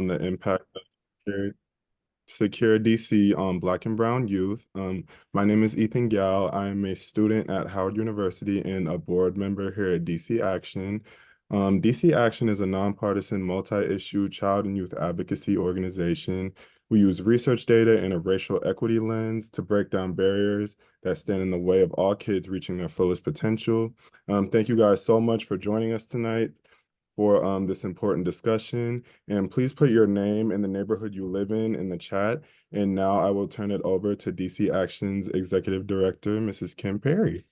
on the impact of secure DC on Black and Brown youth. My name is Ethan Gao. I'm a student at Howard University and a board member here at DC Action. DC Action is a nonpartisan, multi-issue child and youth advocacy organization. We use research data and a racial equity lens to break down barriers that stand in the way of all kids reaching their fullest potential. Thank you guys so much for joining us tonight for this important discussion. And please put your name and the neighborhood you live in the chat. And now I will turn it over to DC Action's Executive Director, Mrs. Kim Perry.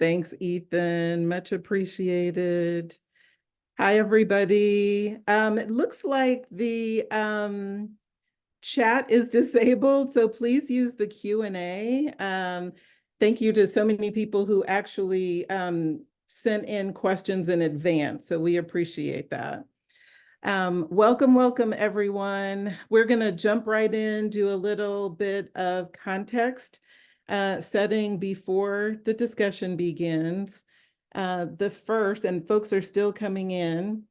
Thanks, Ethan. Much appreciated. Hi, everybody. It looks like the chat is disabled, so please use the Q&A. Thank you to so many people who actually sent in questions in advance, so we appreciate that. Welcome, everyone. We're going to jump right in, do a little bit of context setting before the discussion begins. The first, and folks are still coming in.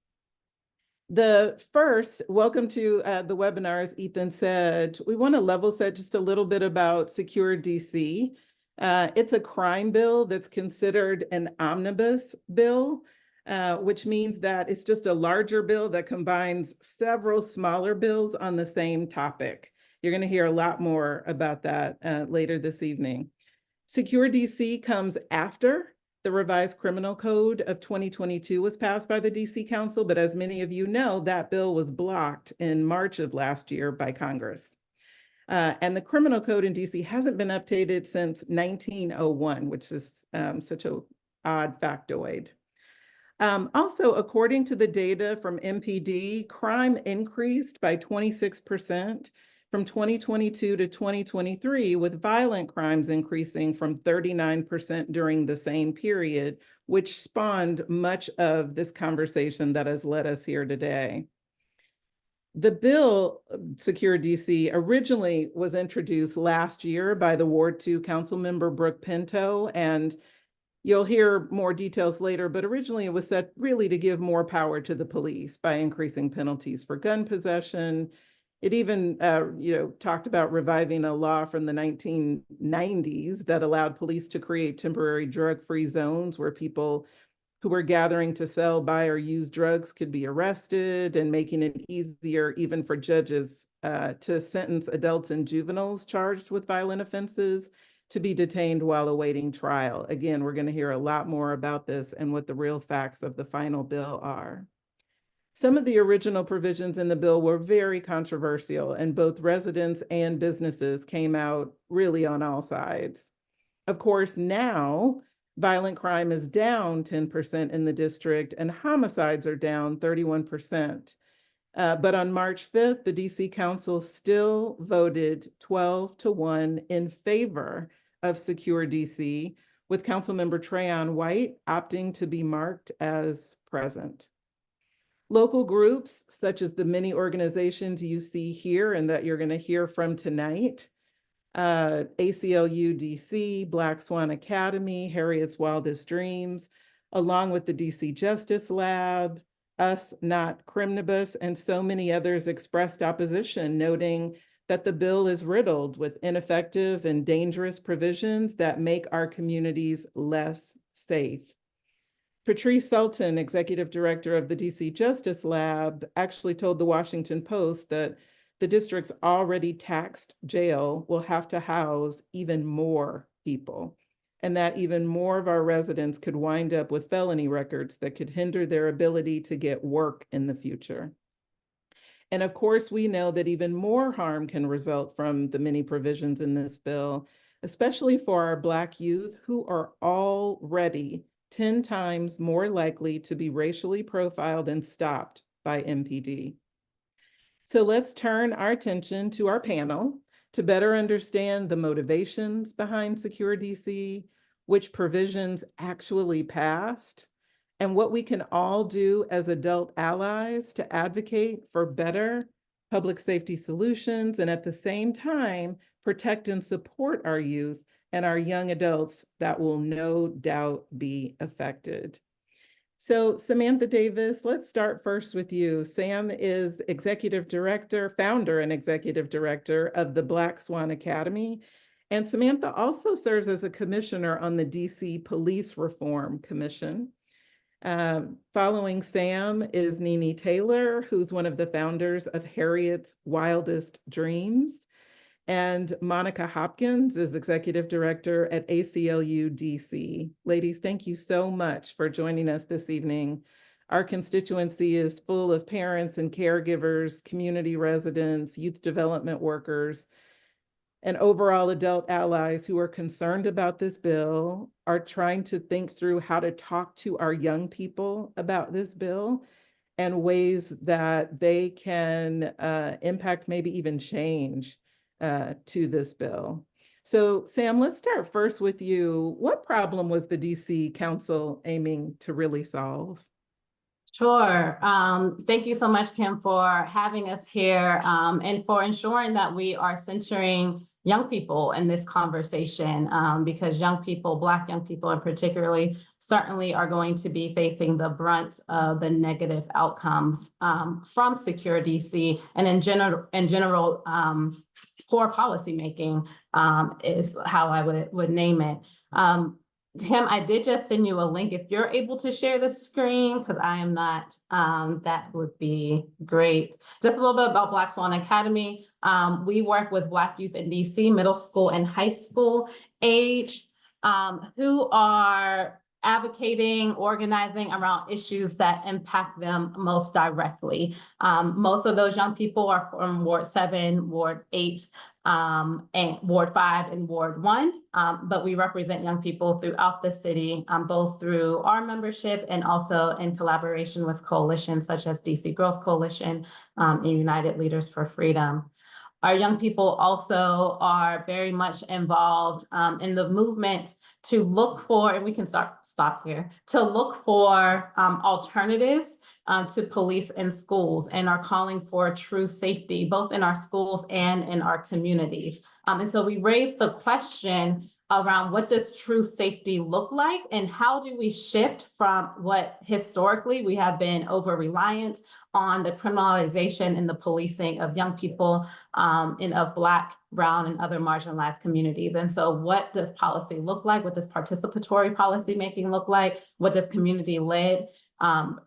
The first, welcome to the webinar, as Ethan said. We want to level set just a little bit about Secure DC. It's a crime bill that's considered an omnibus bill, which means that it's just a larger bill that combines several smaller bills on the same topic. You're going to hear a lot more about that later this evening. Secure DC comes after the revised criminal code of 2022 was passed by the DC Council, but as many of you know, that bill was blocked in March of last year by Congress. And the criminal code in DC hasn't been updated since 1901, which is such an odd factoid. Also, according to the data from MPD, crime increased by 26% from 2022 to 2023, with violent crimes increasing from 39% during the same period, which spawned much of this conversation that has led us here today. The bill, Secure DC, originally was introduced last year by the Ward 2 council member Brooke Pinto, and you'll hear more details later, but originally it was set really to give more power to the police by increasing penalties for gun possession. It even talked about reviving a law from the 1990s that allowed police to create temporary drug-free zones where people who were gathering to sell, buy, or use drugs could be arrested, and making it easier even for judges to sentence adults and juveniles charged with violent offenses to be detained while awaiting trial. Again, we're going to hear a lot more about this and what the real facts of the final bill are. Some of the original provisions in the bill were very controversial, and both residents and businesses came out really on all sides. Of course, now violent crime is down 10% in the district and homicides are down 31%. But on March 5th, the DC Council still voted 12-1 in favor of Secure DC, with Councilmember Trayon White opting to be marked as present. Local groups, such as the many organizations you see here and that you're going to hear from tonight, ACLU DC, Black Swan Academy, Harriet's Wildest Dreams, along with the DC Justice Lab, Us Not Crimnibus, and so many others expressed opposition, noting that the bill is riddled with ineffective and dangerous provisions that make our communities less safe. Patrice Sultan, executive director of the DC Justice Lab, actually told the Washington Post that the district's already taxed jail will have to house even more people, and that even more of our residents could wind up with felony records that could hinder their ability to get work in the future. And of course, we know that even more harm can result from the many provisions in this bill, especially for our Black youth who are already 10 times more likely to be racially profiled and stopped by MPD. So let's turn our attention to our panel to better understand the motivations behind Secure DC, which provisions actually passed, and what we can all do as adult allies to advocate for better public safety solutions and at the same time protect and support our youth and our young adults that will no doubt be affected. So Samantha Davis, let's start first with you. Sam is executive director, founder and executive director of the Black Swan Academy. And Samantha also serves as a commissioner on the DC Police Reform Commission. Following Sam is Nene Taylor, who's one of the founders of Harriet's Wildest Dreams. And Monica Hopkins is executive director at ACLU DC. Ladies, thank you so much for joining us this evening. Our constituency is full of parents and caregivers, community residents, youth development workers, and overall adult allies who are concerned about this bill, are trying to think through how to talk to our young people about this bill and ways that they can impact, maybe even change to this bill. So Sam, let's start first with you. What problem was the DC Council aiming to really solve? Sure. Thank you so much, Kim, for having us here and for ensuring that we are centering young people in this conversation because young people, Black young people in particularly, certainly are going to be facing the brunt of the negative outcomes from Secure DC and in general, poor policymaking is how I would name it. Tim, I did just send you a link. If you're able to share the screen, because I am not, that would be great. Just a little bit about Black Swan Academy. We work with Black youth in DC, middle school and high school age, who are advocating, organizing around issues that impact them most directly. Most of those young people are from Ward 7, Ward 8, and Ward 5 and Ward 1, but we represent young people throughout the city, both through our membership and also in collaboration with coalitions such as DC Girls Coalition and United Leaders for Freedom. Our young people also are very much involved in the movement to look for, and we can stop here, to look for alternatives to police in schools and are calling for true safety, both in our schools and in our communities. And so we raised the question around what does true safety look like and how do we shift from what historically we have been over-reliant on the criminalization and the policing of young people and of Black, Brown, and other marginalized communities. And so what does policy look like? What does participatory policy making look like? What does community-led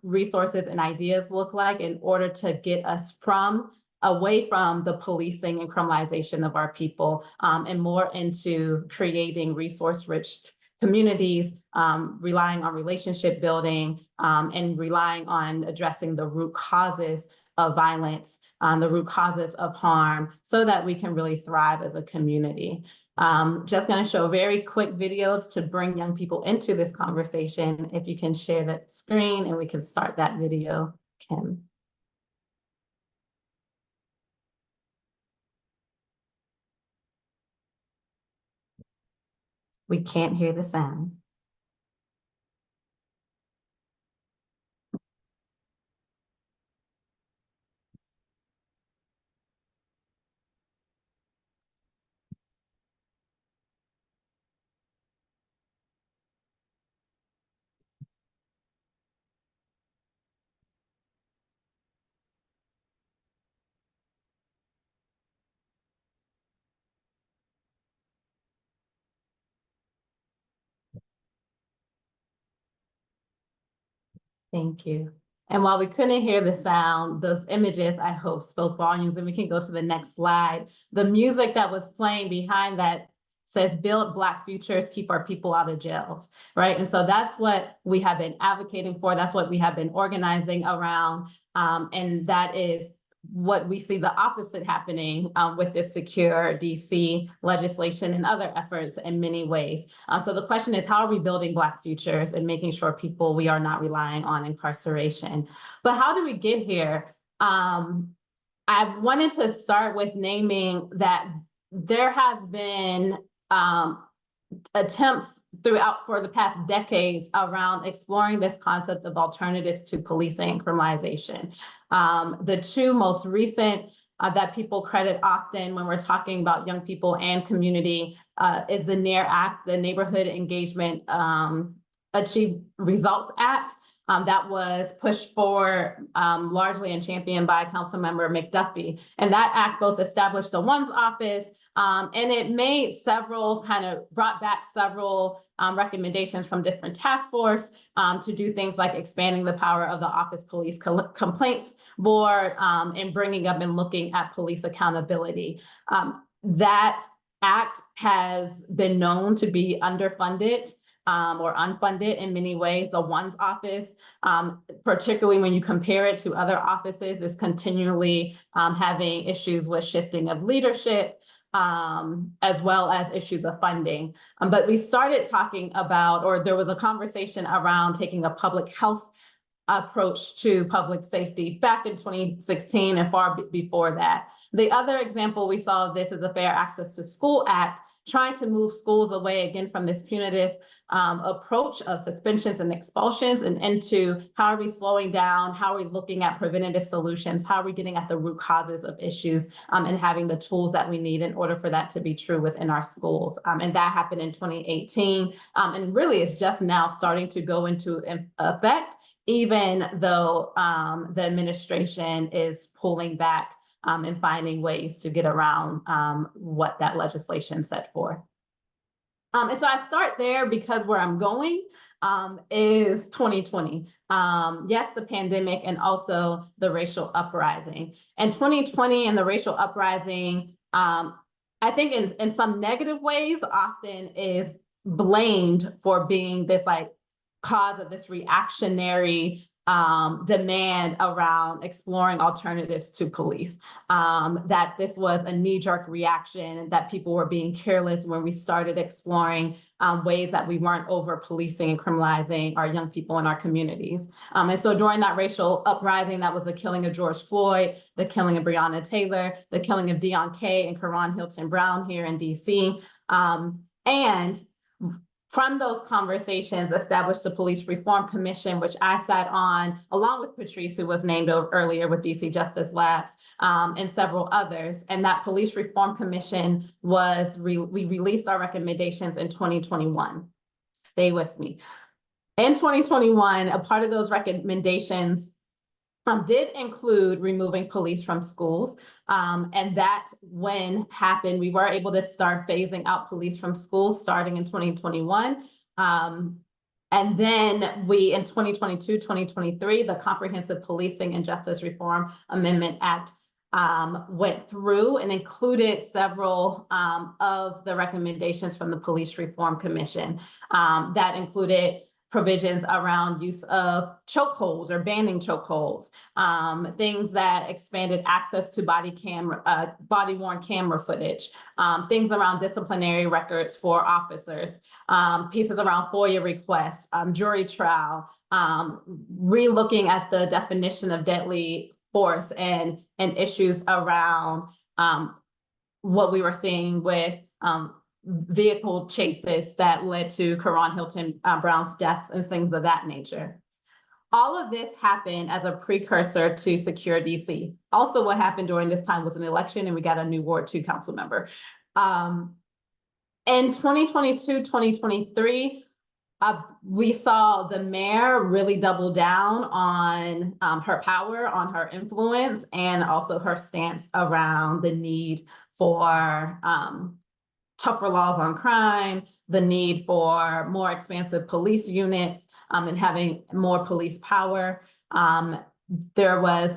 resources and ideas look like in order to get us away from the policing and criminalization of our people and more into creating resource-rich communities, relying on relationship building and relying on addressing the root causes of violence, the root causes of harm, so that we can really thrive as a community. Just gonna show a very quick video to bring young people into this conversation. If you can share that screen and we can start that video, Kim. We can't hear the sound. Thank you. And while we couldn't hear the sound, those images, I hope, spoke volumes, and we can go to the next slide. The music that was playing behind that says, "Build Black futures, keep our people out of jails," right? And so that's what we have been advocating for. That's what we have been organizing around. And that is what we see the opposite happening with this Secure DC legislation and other efforts in many ways. So the question is, how are we building Black futures and making sure we are not relying on incarceration? But how do we get here? I wanted to start with naming that there has been attempts throughout for the past decades around exploring this concept of alternatives to policing and criminalization. The two most recent that people credit often when we're talking about young people and community is the NARE Act, the Neighborhood Engagement Achieve Results Act, that was pushed forward largely and championed by Councilmember McDuffie. And that act both established the ONE's office, and it made brought back several recommendations from different task force to do things like expanding the power of the Office Police Complaints Board and bringing up and looking at police accountability. That act has been known to be underfunded or unfunded in many ways. The ONE's office, particularly when you compare it to other offices, is continually having issues with shifting of leadership, as well as issues of funding. But we started talking about, or there was a conversation around taking a public health approach to public safety back in 2016 and far before that. The other example we saw of this is the Fair Access to School Act, trying to move schools away again from this punitive approach of suspensions and expulsions and into how are we slowing down, how are we looking at preventative solutions, how are we getting at the root causes of issues and having the tools that we need in order for that to be true within our schools. And that happened in 2018 and really is just now starting to go into effect, even though the administration is pulling back and finding ways to get around what that legislation set forth. And so I start there because where I'm going is 2020. Yes, the pandemic and also the racial uprising. And 2020 and the racial uprising, I think in some negative ways often is blamed for being this cause of this reactionary demand around exploring alternatives to police, that this was a knee-jerk reaction, that people were being careless when we started exploring ways that we weren't over-policing and criminalizing our young people in our communities. And so during that racial uprising, that was the killing of George Floyd, the killing of Breonna Taylor, the killing of Deon Kay and Karon Hilton Brown here in DC. And from those conversations, established the Police Reform Commission, which I sat on, along with Patrice, who was named earlier with DC Justice Labs, and several others. And that Police Reform Commission was, we released our recommendations in 2021. Stay with me. In 2021, a part of those recommendations did include removing police from schools. And that when happened, we were able to start phasing out police from schools starting in 2021. And then we, in 2022, 2023, the Comprehensive Policing and Justice Reform Amendment Act went through and included several of the recommendations from the Police Reform Commission. That included provisions around use of chokeholds or banning chokeholds, things that expanded access to body-worn camera footage, things around disciplinary records for officers, pieces around FOIA requests, jury trial, re-looking at the definition of deadly force and issues around what we were seeing with vehicle chases that led to Karon Hilton Brown's death and things of that nature. All of this happened as a precursor to Secure DC. Also, what happened during this time was an election and we got a new Ward 2 council member. In 2022, 2023, we saw the mayor really double down on her power, on her influence, and also her stance around the need for tougher laws on crime, the need for more expansive police units, and having more police power. There was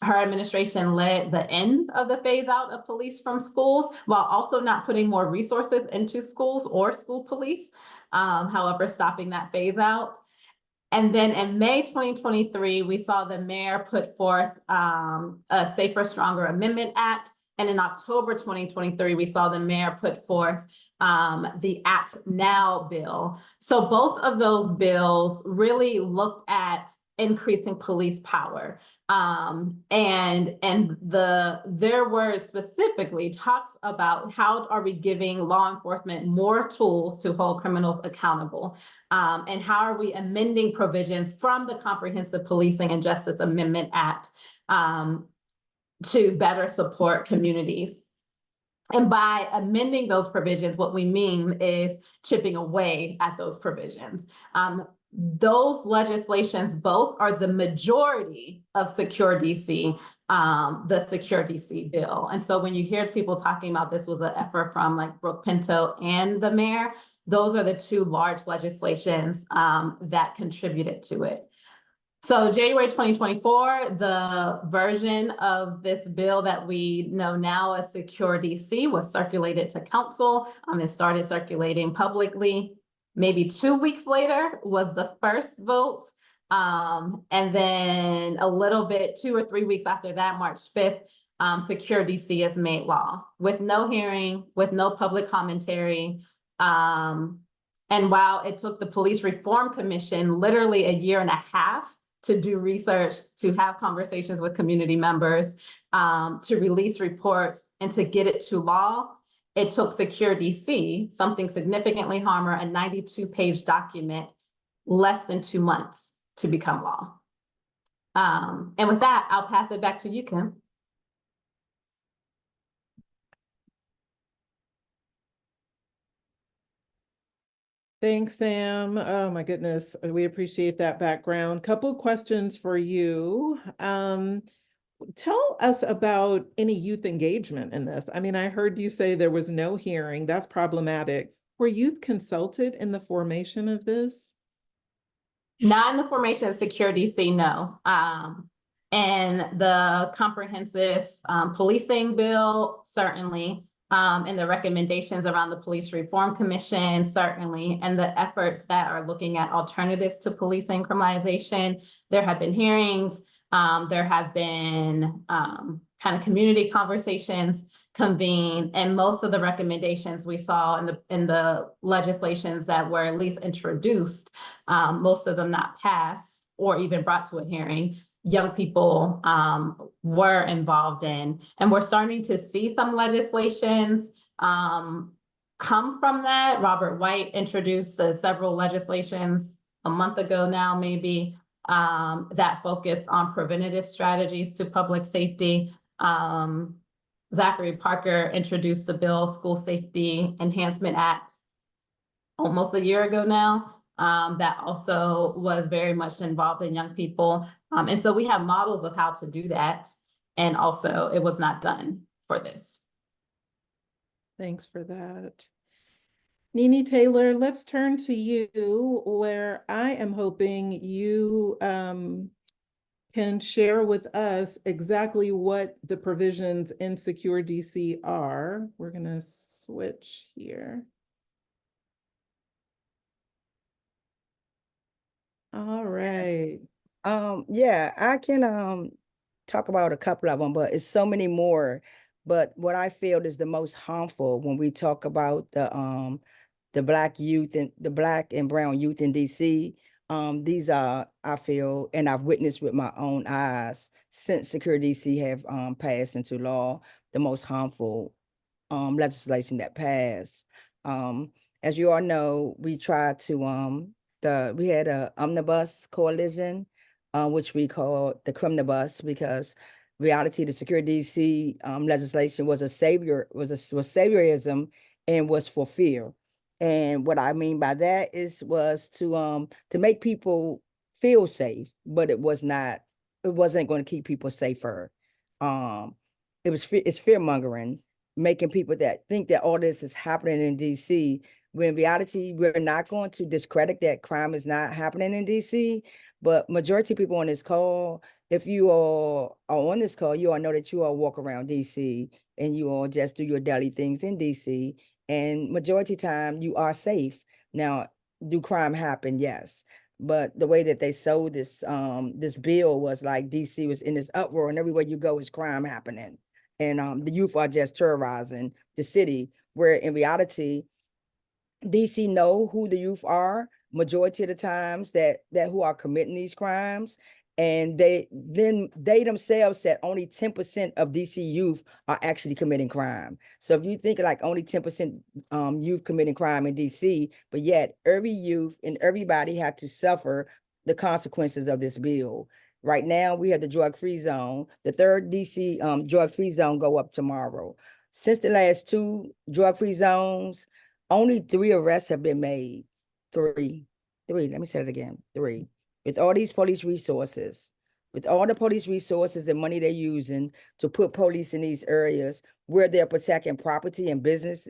her administration led the end of the phase out of police from schools while also not putting more resources into schools or school police, however, stopping that phase out. And then in May 2023, we saw the mayor put forth a Safer, Stronger Amendment Act. And in October 2023, we saw the mayor put forth the Act Now bill. So both of those bills really looked at increasing police power. And there were specifically talks about how are we giving law enforcement more tools to hold criminals accountable, and how are we amending provisions from the Comprehensive Policing and Justice Amendment Act to better support communities. And by amending those provisions, what we mean is chipping away at those provisions. those legislations both are the majority of Secure DC, the Secure DC bill. And so when you hear people talking about this was an effort from like Brooke Pinto and the mayor, those are the two large legislations that contributed to it. So January 2024, the version of this bill that we know now as Secure DC was circulated to council. It started circulating publicly. Maybe 2 weeks later was the first vote. And then a little bit, 2 or 3 weeks after that, March 5th, Secure DC is made law with no hearing, with no public commentary. And while it took the Police Reform Commission literally a year and a half to do research, to have conversations with community members, to release reports and to get it to law, it took Secure DC, something significantly harmer, a 92-page document, less than 2 months to become law. And with that, I'll pass it back to you, Kim. Thanks, Sam. Oh my goodness, we appreciate that background. Couple questions for you. Tell us about any youth engagement in this. I mean, I heard you say there was no hearing. That's problematic. Were youth consulted in the formation of this? Not in the formation of Secure DC, no. And the comprehensive policing bill, certainly. And the recommendations around the Police Reform Commission, certainly, and the efforts that are looking at alternatives to policing criminalization. There have been hearings, there have been kind of community conversations convened, and most of the recommendations we saw in the legislations that were at least introduced, most of them not passed or even brought to a hearing, young people were involved in. And we're starting to see some legislations come from that. Robert White introduced several legislations a month ago now, maybe, that focused on preventative strategies to public safety. Zachary Parker introduced the bill, School Safety Enhancement Act, almost a year ago now. That also was very much involved in young people. And so we have models of how to do that. And also it was not done for this. Thanks for that. Nene Taylor, let's turn to you, where I am hoping you can share with us exactly what the provisions in Secure DC are. We're gonna switch here. All right. Yeah, I can talk about a couple of them, but it's so many more. But what I feel is the most harmful when we talk about the Black youth and the Black and brown youth in DC. These are, I feel, and I've witnessed with my own eyes since Secure DC have passed into law, the most harmful legislation that passed. As you all know, we tried to we had a omnibus coalition, which we called the Criminibus, because reality, the Secure DC legislation was saviorism and was for fear. And what I mean by that was to make people feel safe, but it wasn't going to keep people safer. It's fear mongering, making people that think that all this is happening in DC, when in reality, we're not going to discredit that crime is not happening in DC, but majority of people on this call, if you all are on this call, you all know that you all walk around DC and you all just do your daily things in DC, and majority of time you are safe. Now, do crime happen? Yes. But the way that they sold this this bill was like DC was in this uproar, and everywhere you go is crime happening. And the youth are just terrorizing the city, where in reality, DC know who the youth are majority of the times that who are committing these crimes. And they themselves said only 10% of DC youth are actually committing crime. So if you think like only 10% youth committing crime in DC, but yet every youth and everybody had to suffer the consequences of this bill. Right now, we have the drug-free zone. The third DC drug-free zone go up tomorrow. Since the last 2 drug-free zones, only 3 arrests have been made. 3. three, let me say it again, three. With all these police resources, with all the police resources and money they're using to put police in these areas where they're protecting property and business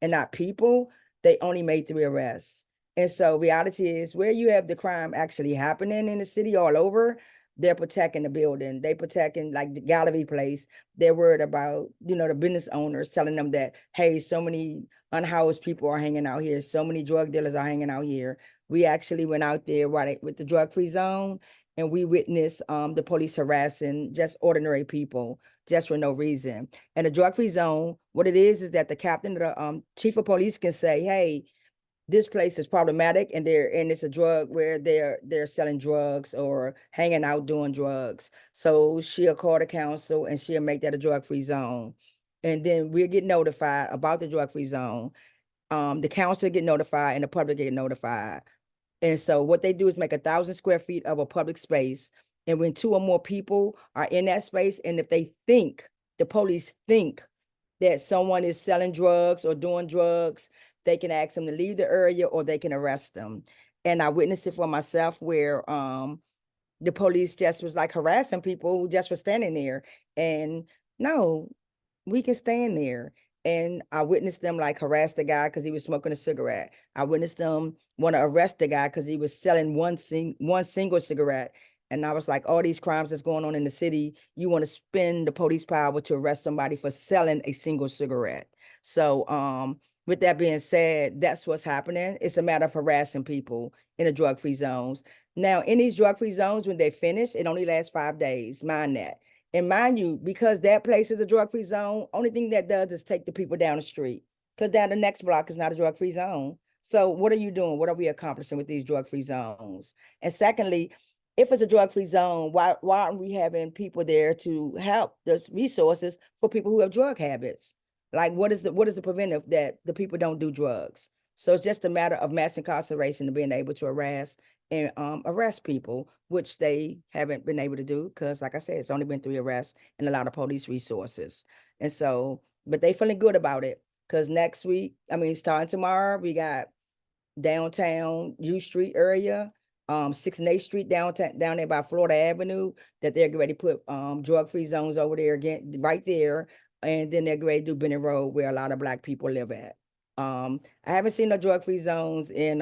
and not people, they only made 3 arrests. And so reality is where you have the crime actually happening in the city all over, they're protecting the building. They protecting like the gallery place. They're worried about, the business owners telling them that, hey, so many unhoused people are hanging out here. So many drug dealers are hanging out here. We actually went out there with the drug-free zone, and we witnessed the police harassing just ordinary people just for no reason. And the drug-free zone, what it is that the captain, the chief of police can say, hey, this place is problematic, and it's a drug where they're selling drugs or hanging out doing drugs. So she'll call the council and she'll make that a drug-free zone. And then we'll get notified about the drug-free zone. The council get notified and the public get notified. And so what they do is make 1,000 square feet of a public space. And when 2 or more people are in that space, and if the police think that someone is selling drugs or doing drugs, they can ask them to leave the area or they can arrest them. And I witnessed it for myself where the police just was like harassing people just for standing there. And no, we can stand there. And I witnessed them like harass the guy because he was smoking a cigarette. I witnessed them want to arrest the guy because he was selling one single cigarette. And I was like, all these crimes that's going on in the city, you want to spend the police power to arrest somebody for selling a single cigarette. So with that being said, that's what's happening. It's a matter of harassing people in the drug-free zones. Now, in these drug-free zones, when they finish, it only lasts 5 days. Mind that. And mind you, because that place is a drug-free zone, only thing that does is take the people down the street. Because down the next block is not a drug-free zone. So what are you doing? What are we accomplishing with these drug-free zones? And secondly, if it's a drug-free zone, why aren't we having people there to help those resources for people who have drug habits? Like what is the preventive that the people don't do drugs? So it's just a matter of mass incarceration and being able to arrest people, which they haven't been able to do because, like I said, it's only been 3 arrests and a lot of police resources. And so, but they feeling good about it because next week, starting tomorrow, we got downtown U Street area, 6th and 8th Street down there by Florida Avenue, that they're getting ready to put drug-free zones over there again, right there. And then they're getting ready to do Bennett Road, where a lot of Black people live at. I haven't seen no drug-free zones in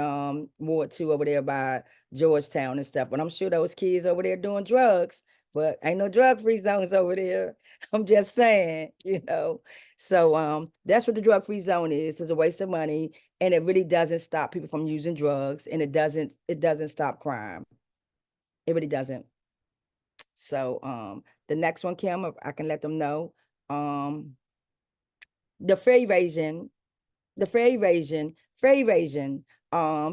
Ward 2 over there by Georgetown and stuff, but I'm sure those kids over there doing drugs, but ain't no drug-free zones over there. I'm just saying, So that's what the drug-free zone is. It's a waste of money, and it really doesn't stop people from using drugs, and it doesn't stop crime. It really doesn't. So the next one, Kim, I can let them know. The fare evasion.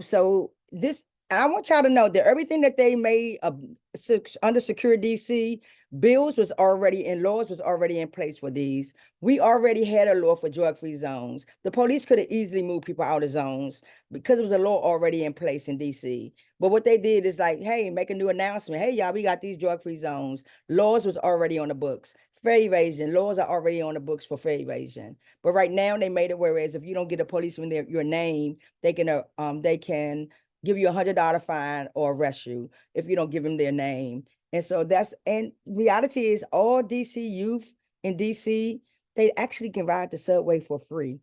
So this, I want y'all to know that everything that they made under Secure DC, bills was already in, laws was already in place for these. We already had a law for drug-free zones. The police could have easily moved people out of zones because it was a law already in place in DC. But what they did is like, hey, make a new announcement. Hey, y'all, we got these drug-free zones. Laws was already on the books. Fare evasion, laws are already on the books for fare evasion. But right now they made it whereas if you don't get a policeman your name, they can give you $100 fine or arrest you if you don't give them their name. And so and reality is all DC youth in DC, they actually can ride the subway for free.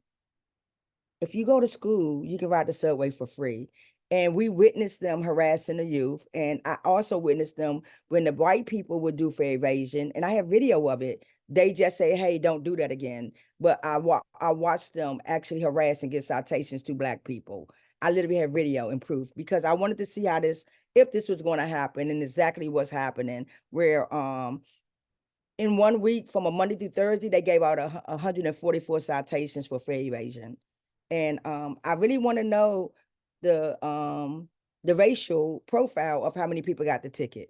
If you go to school, you can ride the subway for free. And we witnessed them harassing the youth. And I also witnessed them when the white people would do fare evasion, and I have video of it. They just say, hey, don't do that again. But I watched them actually harass and get citations to Black people. I literally have video and proof because I wanted to see if this was going to happen, and exactly what's happening, where in 1 week from a Monday through Thursday, they gave out 144 citations for fare evasion. And I really want to know the racial profile of how many people got the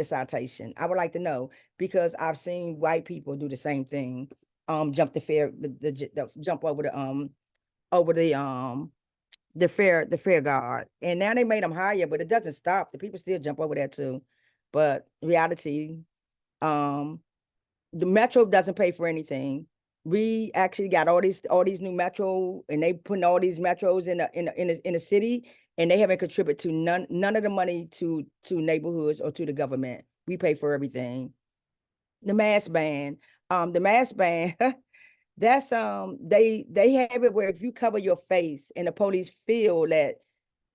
citation. I would like to know because I've seen white people do the same thing, jump jump over the fare guard, and now they made them higher, but it doesn't stop. The people still jump over there too. But reality, the Metro doesn't pay for anything. we actually got all these new metro, and they putting all these metros in the city, and they haven't contributed to none of the money to neighborhoods or to the government. We pay for everything. The mask ban, the mask ban, that's they have it where if you cover your face and the police feel that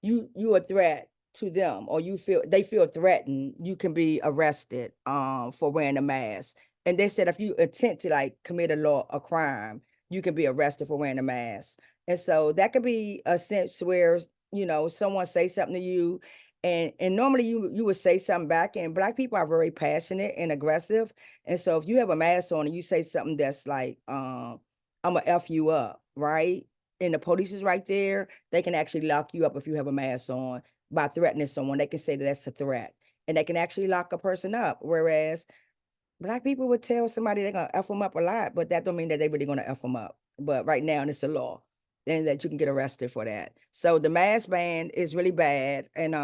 you a threat to them, or they feel threatened, you can be arrested for wearing a mask. And they said if you attempt to like commit a crime, you can be arrested for wearing a mask. And so that could be a sense where, you know, someone say something to you, and normally you would say something back, and Black people are very passionate and aggressive. And so if you have a mask on and you say something that's like I'm gonna F you up, right? And the police is right there, they can actually lock you up if you have a mask on by threatening someone. They can say that that's a threat, and they can actually lock a person up. Whereas Black people would tell somebody they're gonna F them up a lot, but that don't mean that they're really gonna F them up. But right now it's a law, and that you can get arrested for that. So the mask ban is really bad. And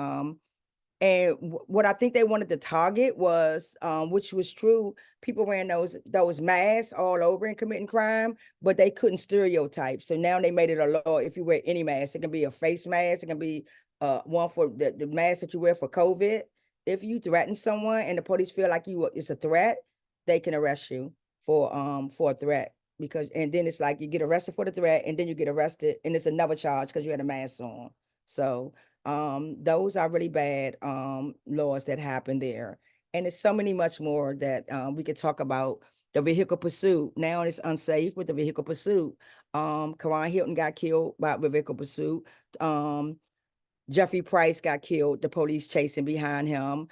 what I think they wanted to target was, which was true, people wearing those masks all over and committing crime, but they couldn't stereotype. So now they made it a law. If you wear any mask, it can be a face mask, it can be one for the mask that you wear for COVID. If you threaten someone and the police feel like it's a threat, they can arrest you for a threat. Because and then it's like you get arrested for the threat, and then you get arrested, and it's another charge because you had a mask on. So those are really bad laws that happen there. And there's so many much more that we could talk about. The vehicle pursuit, now it's unsafe with the vehicle pursuit. Karan Hilton got killed by vehicle pursuit. Jeffrey Price got killed, the police chasing behind him.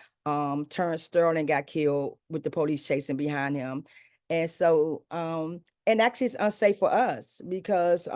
Terrence Sterling got killed with the police chasing behind him. And so and actually it's unsafe for us because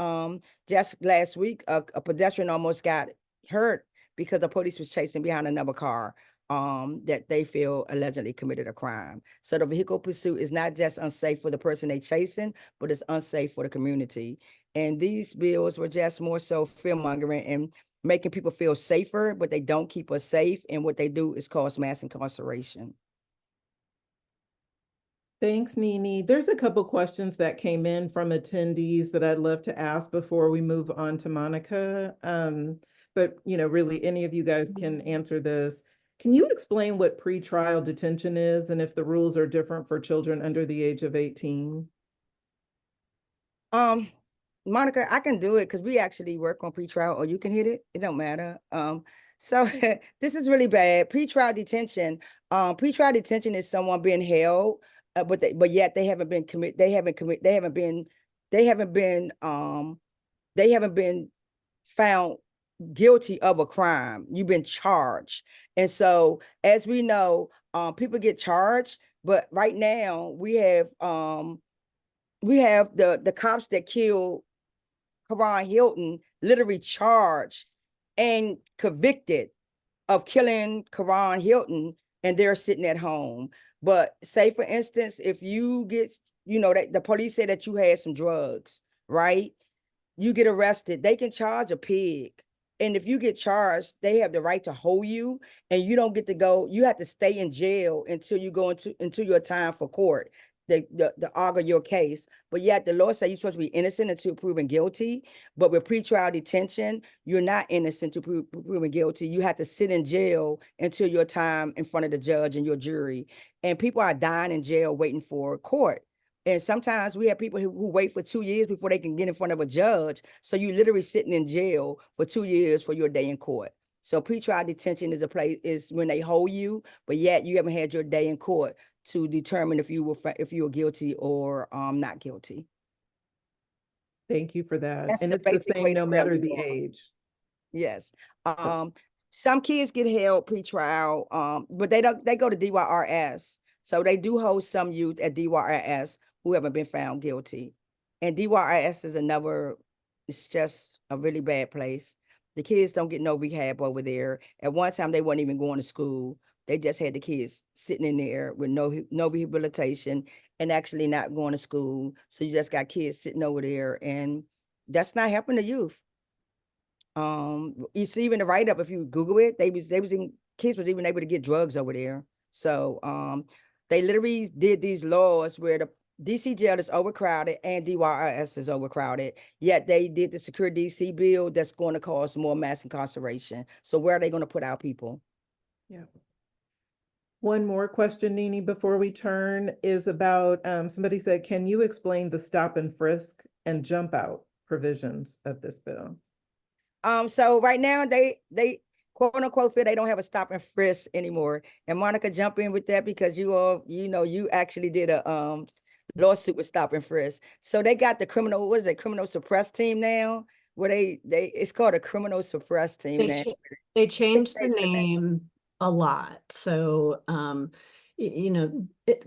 just last week a pedestrian almost got hurt because the police was chasing behind another car that they feel allegedly committed a crime. So the vehicle pursuit is not just unsafe for the person they chasing, but it's unsafe for the community. And these bills were just more so fear mongering and making people feel safer, but they don't keep us safe. And what they do is cause mass incarceration. Thanks, Nini. There's a couple questions that came in from attendees that I'd love to ask before we move on to Monica. But you know, really, any of you guys can answer this. Can you explain what pretrial detention is and if the rules are different for children under the age of 18? Monica, I can do it because we actually work on pretrial, or you can hit it. It don't matter. So this is really bad. Pretrial detention is someone being held, but yet they haven't been found guilty of a crime. You've been charged. And so as we know, people get charged, but right now we have the cops that killed Karan Hilton literally charged and convicted of killing Karan Hilton, and they're sitting at home. But say, for instance, if you get, you know, that the police say that you had some drugs, right? You get arrested, they can charge a pig. And if you get charged, they have the right to hold you, and you don't get to go. You have to stay in jail until you go into your time for court. The argue your case, but yet the law says you're supposed to be innocent until proven guilty. But with pretrial detention, you're not innocent to proven guilty. You have to sit in jail until your time in front of the judge and your jury. And people are dying in jail waiting for court. And sometimes we have people who wait for 2 years before they can get in front of a judge. So you literally sitting in jail for 2 years for your day in court. So pretrial detention is when they hold you, but yet you haven't had your day in court to determine if you were guilty or not guilty. Thank you for that. That's And the it's the basic way same to no tell matter you the are. age. Yes. Some kids get held pretrial, but they go to DYRS. So they do hold some youth at DYRS who haven't been found guilty. And DYRS is it's just a really bad place. The kids don't get no rehab over there. At one time, they weren't even going to school. They just had the kids sitting in there with no rehabilitation and actually not going to school. So you just got kids sitting over there, and that's not helping the youth. You see even the write-up, if you Google it, kids was even able to get drugs over there. So they literally did these laws where DC jail is overcrowded and DYRS is overcrowded. Yet they did the Secure DC bill that's going to cause more mass incarceration. So where are they going to put our people? Yeah. One more question, Nini, before we turn is about, somebody said, can you explain the stop and frisk and jump out provisions of this bill? So right now they quote unquote feel they don't have a stop and frisk anymore. And Monica, jump in with that because you actually did a lawsuit with stop and frisk. So they got the criminal suppress team now, where they it's called a criminal suppress team now. They changed the They put that- name a lot. So,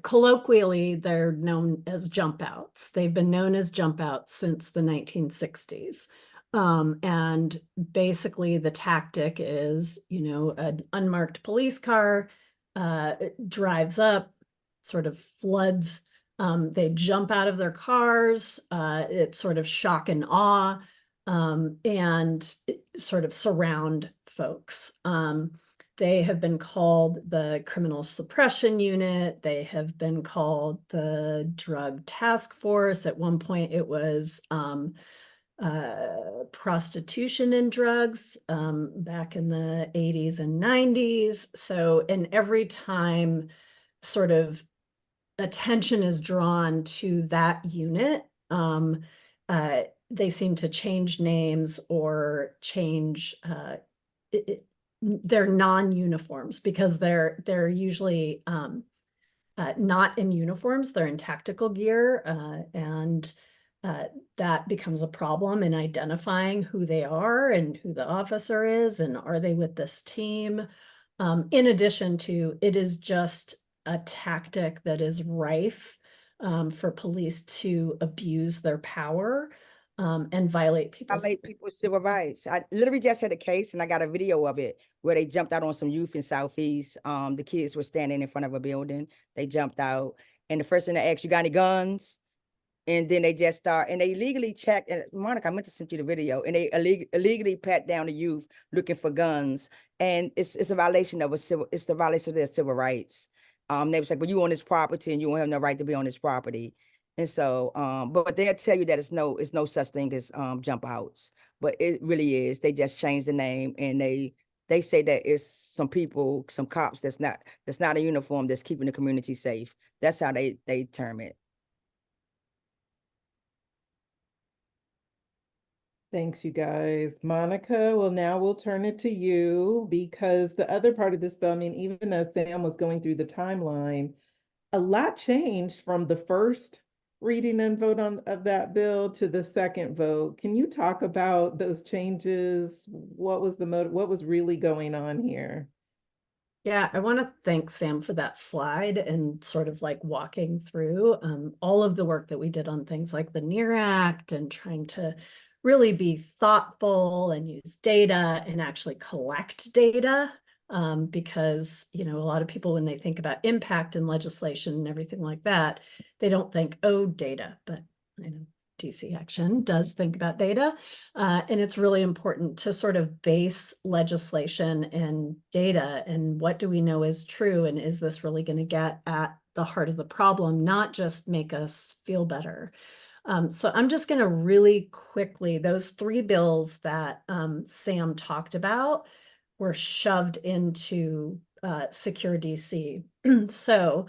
colloquially, they're known as jump outs. They've been known as jump outs since the 1960s. And basically the tactic is, an unmarked police car drives up, sort of floods. They jump out of their cars. It's sort of shock and awe. And sort of surround folks. They have been called the Criminal Suppression Unit. They have been called the Drug Task Force. At one point, it was prostitution and drugs back in the 80s and 90s. So, and every time sort of attention is drawn to that unit, they seem to change names or change their non-uniforms because they're usually not in uniforms, they're in tactical gear, and that becomes a problem in identifying who they are and who the officer is and are they with this team. In addition to, it is just a tactic that is rife for police to abuse their power and violate people's civil rights. I literally just had a case and I got a video of it where they jumped out on some youth in Southeast. The kids were standing in front of a building. They jumped out and the first thing they asked, you got any guns? And then they just start and they illegally checked. And Monica, I meant to send you the video. And they illegally pat down the youth looking for guns. And it's a violation of it's the violation of their civil rights. They was like, well, you on this property and you don't have no right to be on this property. And so, but they'll tell you that it's no such thing as jump outs, but it really is. They just changed the name and they say that it's some people, some cops that's not in uniform that's keeping the community safe. That's how they term it. Thanks, you guys. Monica, well, now we'll turn it to you because the other part of this bill, I mean, even as Sam was going through the timeline, a lot changed from the first reading and vote of that bill to the second vote. Can you talk about those changes? What was what was really going on here? Yeah, I want to thank Sam for that slide and sort of like walking through all of the work that we did on things like the NEAR Act and trying to really be thoughtful and use data and actually collect data because, a lot of people, when they think about impact in legislation and everything like that, they don't think, oh, data, but DC Action does think about data. And it's really important to sort of base legislation and data and what do we know is true and is this really going to get at the heart of the problem, not just make us feel better. So I'm just going to really quickly, those three bills that Sam talked about were shoved into Secure DC. So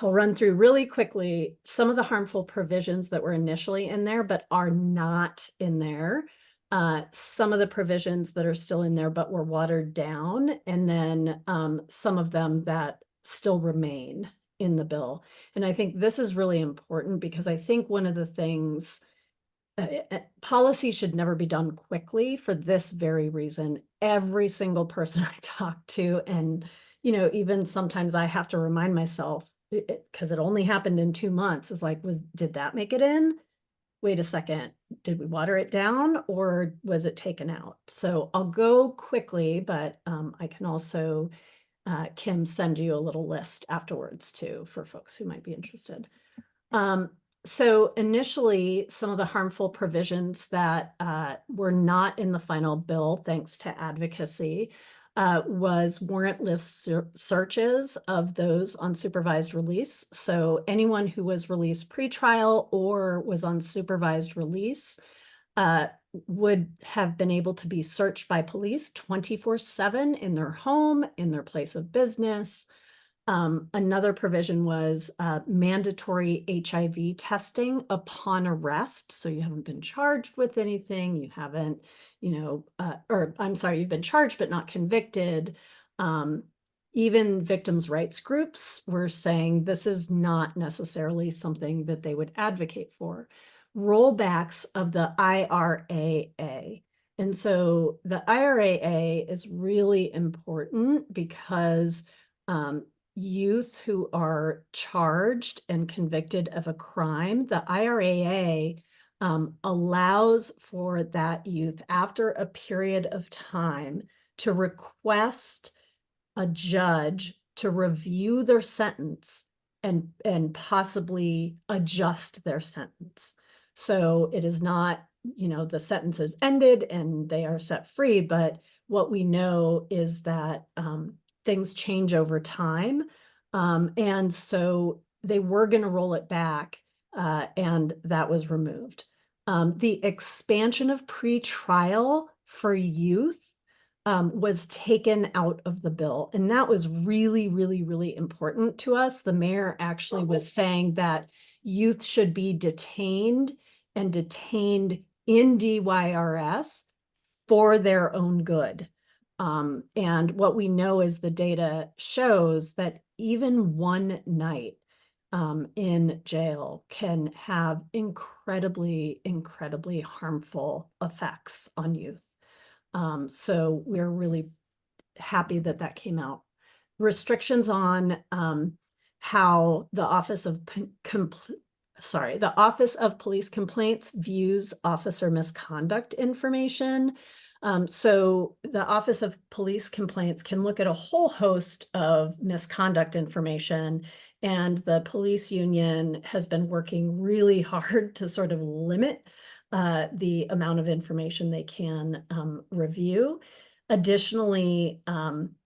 I'll run through really quickly some of the harmful provisions that were initially in there, but are not in there. Some of the provisions that are still in there, but were watered down, and then some of them that still remain in the bill. And I think this is really important because I think one of the things, policy should never be done quickly for this very reason. Every single person I talk to, and even sometimes I have to remind myself, because it only happened in 2 months, is like, did that make it in? Wait a second, did we water it down or was it taken out? So I'll go quickly, but I can also Kim send you a little list afterwards too for folks who might be interested. So initially, some of the harmful provisions that were not in the final bill, thanks to advocacy, was warrantless searches of those on supervised release. So anyone who was released pretrial or was on supervised release would have been able to be searched by police 24/7 in their home, in their place of business. Another provision was mandatory HIV testing upon arrest. So you haven't been charged with anything, you haven't, or I'm sorry, you've been charged but not convicted. Even victims' rights groups were saying this is not necessarily something that they would advocate for. Rollbacks of the IRAA. And so the IRAA is really important because youth who are charged and convicted of a crime, the IRAA allows for that youth after a period of time to request a judge to review their sentence and possibly adjust their sentence. So it is not, the sentence is ended and they are set free, but what we know is that things change over time. And so they were going to roll it back and that was removed. The expansion of pretrial for youth was taken out of the bill. And that was really, really, really important to us. The mayor actually was saying that youth should be detained and detained in DYRS for their own good. And what we know is the data shows that even one night in jail can have incredibly, incredibly harmful effects on youth. So we're really happy that that came out. Restrictions on how the Office of Police Complaints views officer misconduct information. So the Office of Police Complaints can look at a whole host of misconduct information, and the police union has been working really hard to sort of limit the amount of information they can review. Additionally,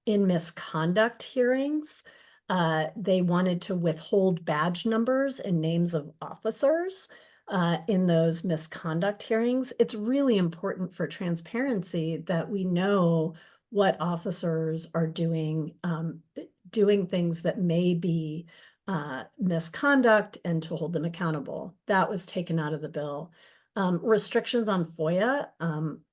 in misconduct hearings, they wanted to withhold badge numbers and names of officers in those misconduct hearings. It's really important for transparency that we know what officers are doing, doing things that may be misconduct, and to hold them accountable. That was taken out of the bill. Restrictions on FOIA.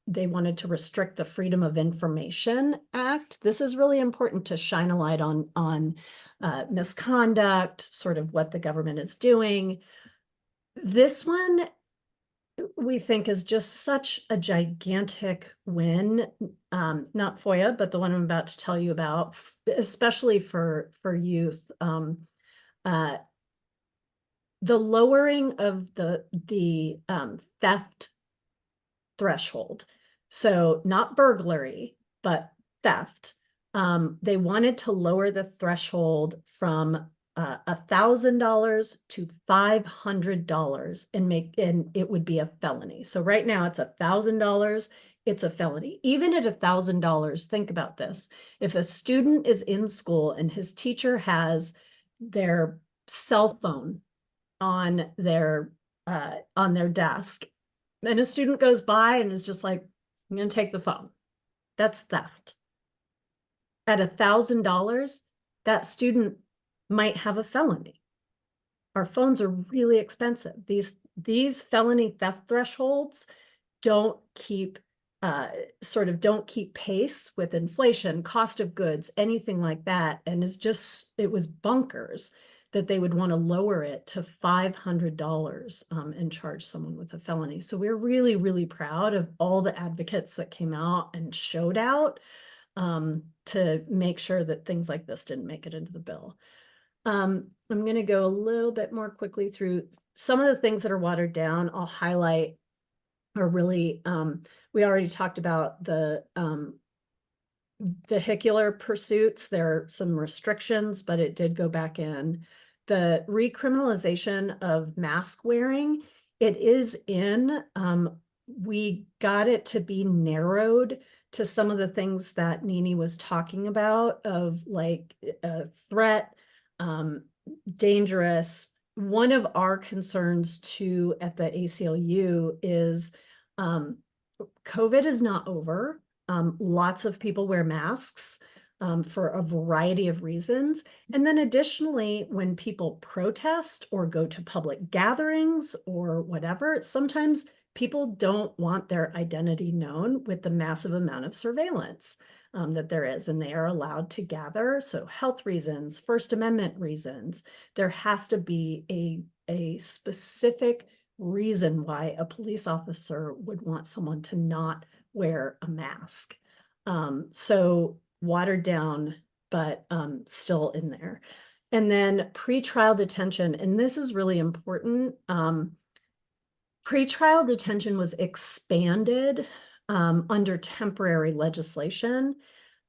They wanted to restrict the Freedom of Information Act. This is really important to shine a light on misconduct, sort of what the government is doing. This one we think is just such a gigantic win, not FOIA, but the one I'm about to tell you about, especially for youth. The lowering of the theft threshold. So not burglary, but theft. They wanted to lower the threshold from $1,000 to $500 and it would be a felony. So right now it's $1,000, it's a felony. Even at $1,000, think about this. If a student is in school and his teacher has their cell phone on their desk, and a student goes by and is just like, I'm going to take the phone. That's theft. At $1,000, that student might have a felony. Our phones are really expensive. These felony theft thresholds don't keep don't keep pace with inflation, cost of goods, anything like that. And it was bonkers that they would want to lower it to $500 and charge someone with a felony. So we're really, really proud of all the advocates that came out and showed out to make sure that things like this didn't make it into the bill. I'm going to go a little bit more quickly through some of the things that are watered down. I'll highlight are really, we already talked about the vehicular pursuits. There are some restrictions, but it did go back in. The recriminalization of mask wearing, it is in. We got it to be narrowed to some of the things that Nini was talking about of like a threat, dangerous. One of our concerns too at the ACLU is COVID is not over. Lots of people wear masks for a variety of reasons. And then additionally, when people protest or go to public gatherings or whatever, sometimes people don't want their identity known with the massive amount of surveillance that there is, and they are allowed to gather. So health reasons, First Amendment reasons, there has to be a specific reason why a police officer would want someone to not wear a mask. So watered down, but still in there. And then pretrial detention, and this is really important. Pretrial detention was expanded under temporary legislation.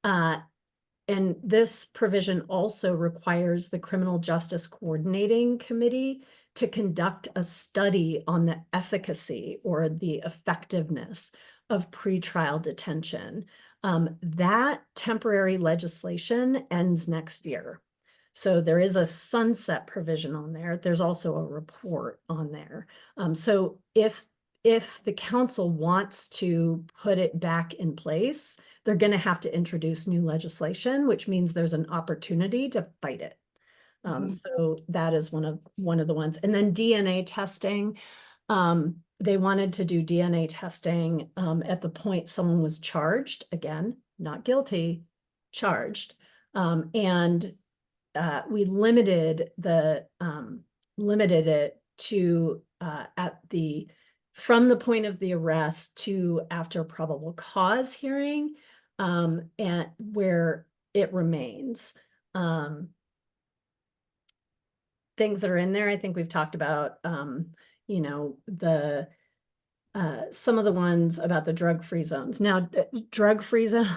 And this provision also requires the Criminal Justice Coordinating Committee to conduct a study on the efficacy or the effectiveness of pretrial detention. That temporary legislation ends next year. So there is a sunset provision on there. There's also a report on there. So if the council wants to put it back in place, they're going to have to introduce new legislation, which means there's an opportunity to fight it. So that is one of the ones. And then DNA testing. They wanted to do DNA testing at the point someone was charged, again, not guilty, charged. And we limited it to from the point of the arrest to after probable cause hearing, and where it remains. Things that are in there, I think we've talked about, you know, some of the ones about the drug-free zones. Now, drug-free zone,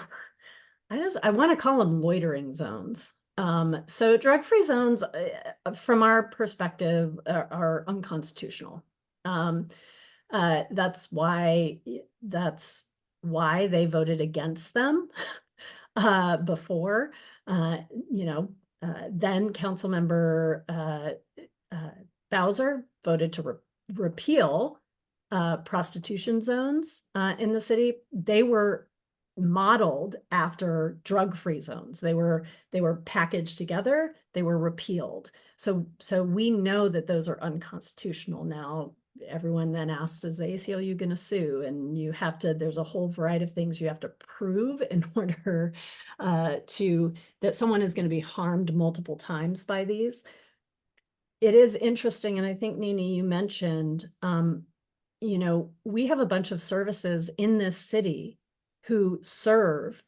I want to call them loitering zones. So drug-free zones, from our perspective, are unconstitutional. That's why they voted against them before. You know, then Councilmember Bowser voted to repeal prostitution zones in the city. They were modeled after drug-free zones. They were packaged together. They were repealed. So we know that those are unconstitutional. Now, everyone then asks, is the ACLU going to sue? And you have to, there's a whole variety of things you have to prove in order that someone is going to be harmed multiple times by these. It is interesting, and I think, Nini, you mentioned, you know, we have a bunch of services in this city who serve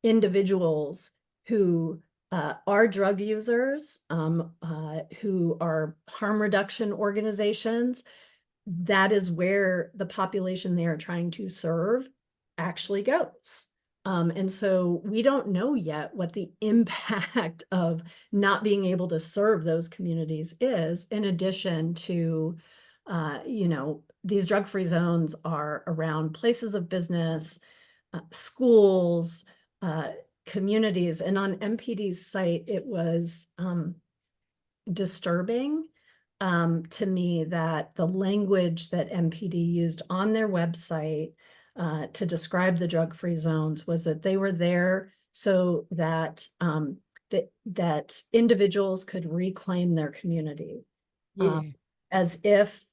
individuals who are drug users, who are harm reduction organizations. That is where the population they are trying to serve actually goes. And so we don't know yet what the impact of not being able to serve those communities is, in addition to, you know, these drug-free zones are around places of business, schools, communities. And on MPD's site, it was disturbing to me that the language that MPD used on their website to describe the drug-free zones was that they were there so that that individuals could reclaim their community. Yeah. As if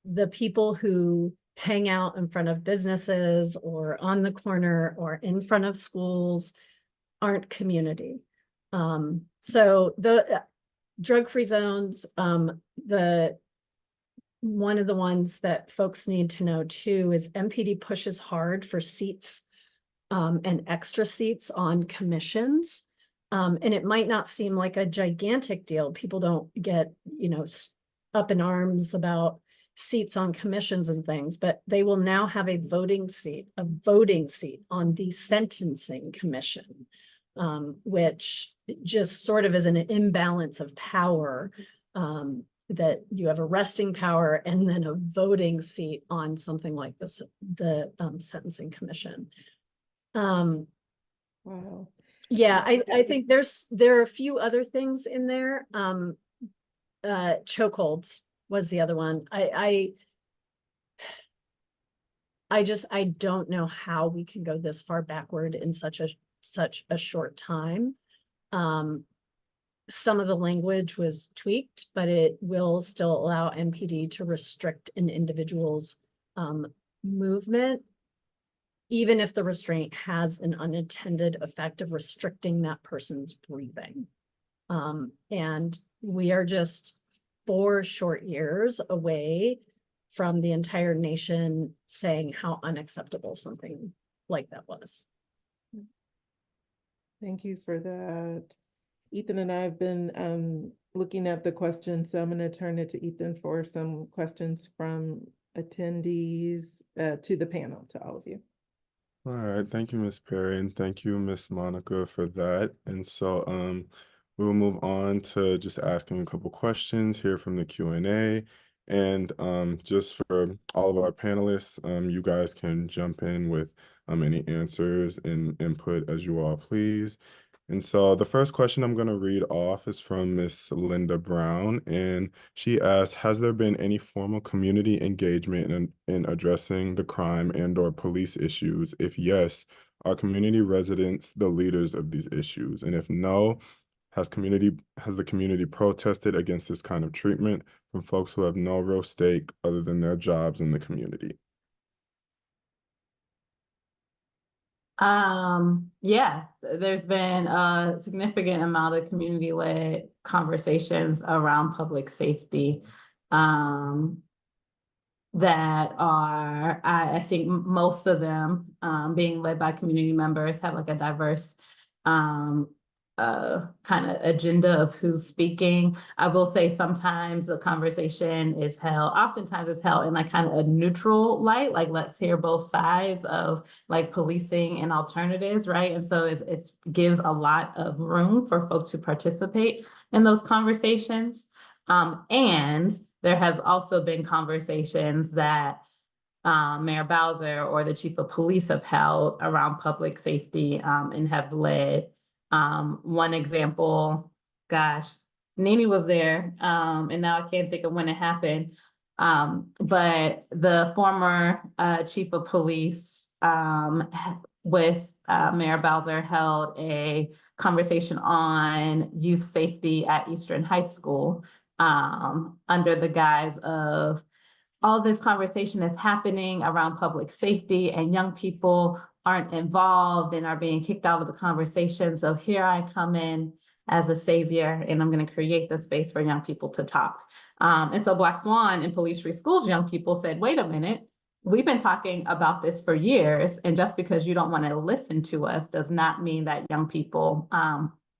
the people who hang out in front of businesses or on the corner or in front of schools aren't community. So the drug-free zones, one of the ones that folks need to know too is MPD pushes hard for seats and extra seats on commissions. And it might not seem like a gigantic deal. People don't get, you know, up in arms about seats on commissions and things, but they will now have a voting seat on the sentencing commission, which just sort of is an imbalance of power, that you have arresting power and then a voting seat on something like this, the sentencing commission. Um, Wow. yeah, I think there are a few other things in there. Chokeholds was the other one. I don't know how we can go this far backward in such a short time. Some of the language was tweaked, but it will still allow MPD to restrict an individual's movement, even if the restraint has an unintended effect of restricting that person's breathing. And we are just 4 short years away from the entire nation saying how unacceptable something like that was. Thank you for that. Ethan and I have been looking at the questions, so I'm going to turn it to Ethan for some questions from attendees to the panel, to all of you. All right, thank you, Miss Perry, and thank you, Miss Monica, for that. And so we will move on to just asking a couple questions here from the Q&A. And just for all of our panelists, you guys can jump in with any answers and input as you all please. And so the first question I'm going to read off is from Miss Linda Brown, and she asks, has there been any formal community engagement in addressing the crime and/or police issues? If yes, are community residents the leaders of these issues? And if no, has the community protested against this kind of treatment from folks who have no real stake other than their jobs in the community? Yeah, there's been a significant amount of community-led conversations around public safety. That are, I think most of them being led by community members have like a diverse kind of agenda of who's speaking. I will say sometimes the conversation is held, oftentimes it's held in like kind of a neutral light, like let's hear both sides of like policing and alternatives, right? And so it gives a lot of room for folks to participate in those conversations. And there has also been conversations that Mayor Bowser or the chief of police have held around public safety and have led. One example, gosh, Nene was there, and now I can't think of when it happened. But the former chief of police with Mayor Bowser held a conversation on youth safety at Eastern High School under the guise of all this conversation is happening around public safety and young people aren't involved and are being kicked out of the conversation. So here I come in as a savior and I'm going to create the space for young people to talk. And so Black Swan and Police Free Schools young people said, wait a minute, we've been talking about this for years. And just because you don't want to listen to us does not mean that young people